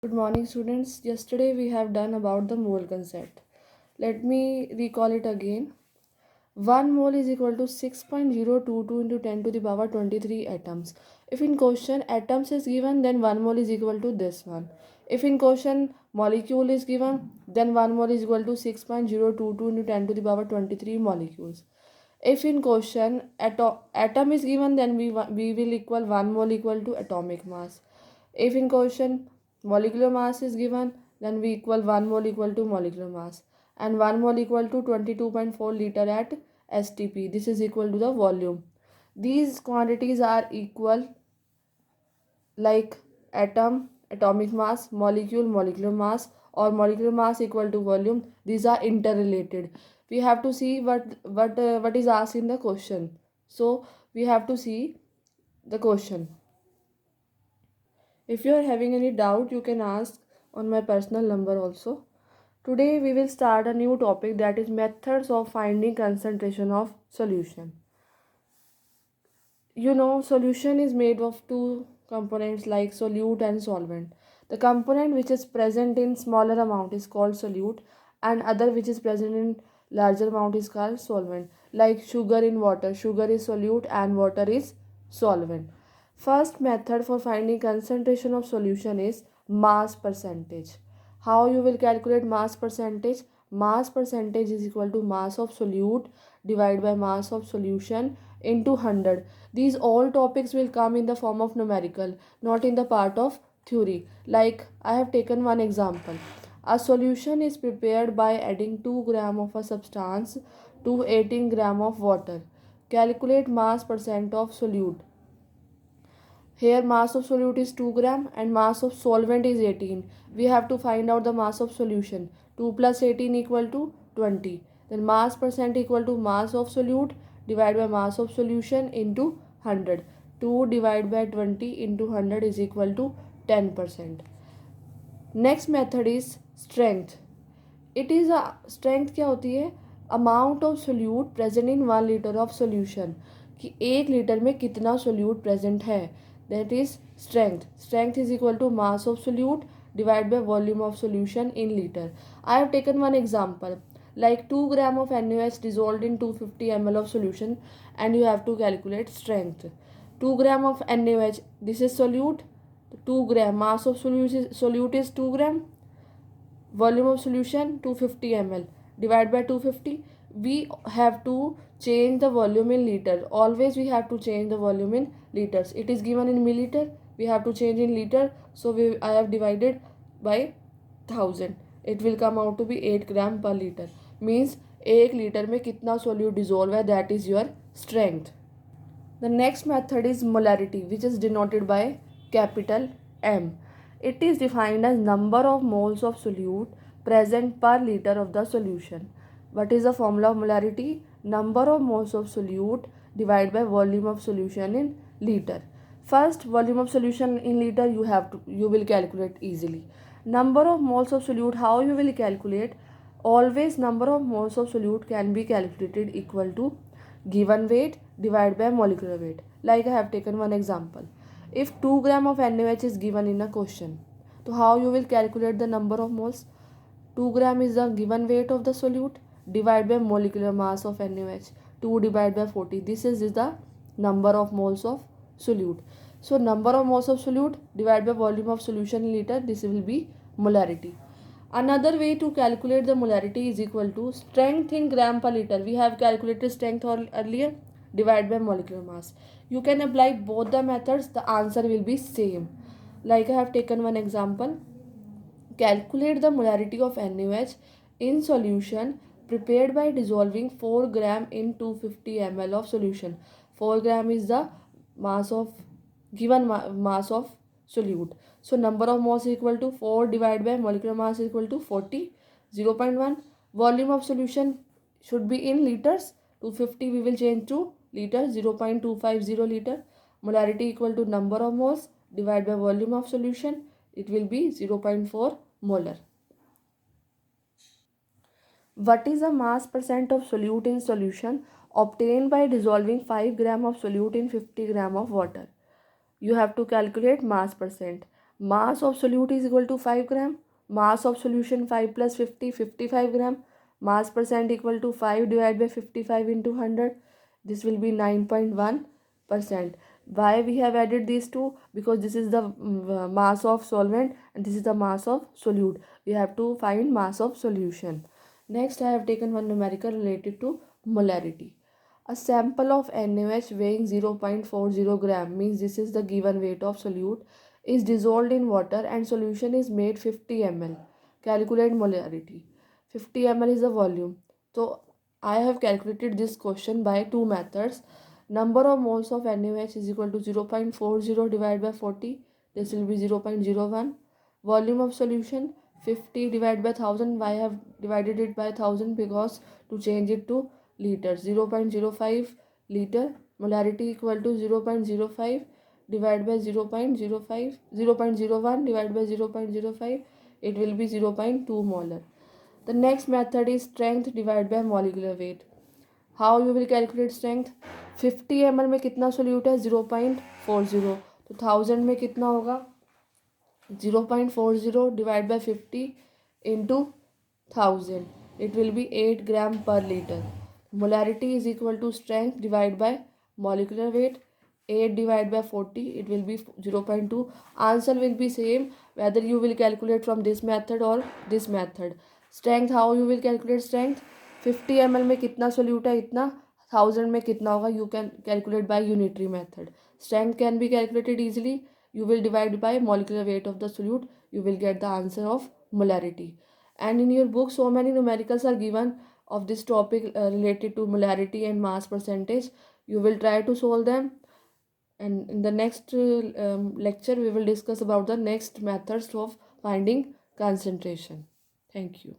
Good morning, students. Yesterday we have done about the mole concept. Let me recall it again. 1 mole is equal to 6.022 into 10 to the power 23 atoms. If in question atoms is given, then 1 mole is equal to this one. If in question molecule is given, then 1 mole is equal to 6.022 into 10 to the power 23 molecules. If in question atom is given, then we will equal 1 mole equal to atomic mass. If in question molecular mass is given, then we equal 1 mole equal to molecular mass, and 1 mole equal to 22.4 liter at STP. This is equal to the volume. These quantities are equal, like atom, atomic mass, molecule, molecular mass, or molecular mass equal to volume. These are interrelated. We have to see what is asked in the question. So we have to see the question. If you are having any doubt, you can ask on my personal number also. Today we will start a new topic, that is methods of finding concentration of solution. Solution is made of two components like solute and solvent. The component which is present in smaller amount is called solute, and other which is present in larger amount is called solvent. Like sugar in water, sugar is solute and water is solvent. First method for finding concentration of solution is mass percentage. How you will calculate mass percentage? Mass percentage is equal to mass of solute divided by mass of solution into 100. These all topics will come in the form of numerical, not in the part of theory. Like I have taken one example. A solution is prepared by adding 2 gram of a substance to 18 gram of water. Calculate mass percent of solute. Here mass of solute is 2 gram and mass of solvent is 18. We have to find out the mass of solution. 2 plus 18 equal to 20. Then mass percent equal to mass of solute divided by mass of solution into 100. 2 divided by 20 into 100 is equal to 10%. Next method is strength. It is a strength क्या होती है? Amount of solute present in 1 liter of solution. कि 1 litre में कितना solute present है. That is strength. Strength is equal to mass of solute divided by volume of solution in liter. I have taken one example. Like 2 gram of NaOH dissolved in 250 ml of solution, and you have to calculate strength. 2 gram of NaOH, this is solute. 2 gram mass of solute is 2 gram. Volume of solution 250 ml. Divide by 250. We have to change the volume in liter. Always we have to change the volume in liters. It is given in milliliter, we have to change in liter. So I have divided by 1000. It will come out to be 8 gram per liter. Means 1 liter में कितना solute dissolve है, that is your strength. The next method is molarity, which is denoted by capital M. It is defined as number of moles of solute present per liter of the solution. What is the formula of molarity? Number of moles of solute divided by volume of solution in liter. First, volume of solution in liter you will calculate easily. Number of moles of solute, how you will calculate? Always number of moles of solute can be calculated equal to given weight divided by molecular weight. Like I have taken one example. If 2 gram of NaOH is given in a question, so how you will calculate the number of moles? 2 gram is the given weight of the solute divided by molecular mass of NaOH. 2 divided by 40. This is the number of moles of solute. So number of moles of solute divided by volume of solution in liter. This will be molarity. Another way to calculate the molarity is equal to strength in gram per liter. We have calculated strength earlier, divided by molecular mass. You can apply both the methods, the answer will be same. Like I have taken one example. Calculate the molarity of NaOH in solution prepared by dissolving 4 gram in 250 ml of solution. 4 gram is the mass of given mass of solute. So number of moles is equal to 4 divided by molecular mass is equal to 40, 0.1. Volume of solution should be in liters. 250 we will change to liter, 0.250 liter. Molarity equal to number of moles divided by volume of solution. It will be 0.4 molar. What is the mass percent of solute in solution obtained by dissolving 5 gram of solute in 50 gram of water? You have to calculate mass percent. Mass of solute is equal to 5 gram. Mass of solution 5 plus 50, 55 gram. Mass percent equal to 5 divided by 55 into 100. This will be 9.1%. Why we have added these two? Because this is the mass of solvent and this is the mass of solute. We have to find mass of solution. Next, I have taken one numerical related to molarity. A sample of NaOH weighing 0.40 gram, means this is the given weight of solute, is dissolved in water and solution is made 50 ml. Calculate molarity. 50 ml is the volume. So I have calculated this question by two methods. Number of moles of NaOH is equal to 0.40 divided by 40. This will be 0.01. Volume of solution 50 divided by 1000. Why I have divided it by 1000? Because to change it to liters. 0.05 liter. Molarity equal to 0.05 divided by 0.05, 0.01 divided by 0.05, it will be 0.2 molar. The next method is strength divided by molecular weight. How you will calculate strength? 50 ml में कितना solute है? 0.40. तो 1000 में कितना होगा? 0.40 divided by 50 into 1000. It will be 8 gram per liter. Molarity is equal to strength divided by molecular weight. 8 divided by 40, it will be 0.2. Answer will be same whether you will calculate from this method or this method. Strength, how you will calculate strength? 50 ml में कितना solute है इतना, 1000 में कितना होगा, you can calculate by unitary method. Strength can be calculated easily. You will divide by molecular weight of the solute, you will get the answer of molarity. And in your book so many numericals are given of this topic related to molarity and mass percentage. You will try to solve them, and in the next lecture we will discuss about the next methods of finding concentration. Thank you.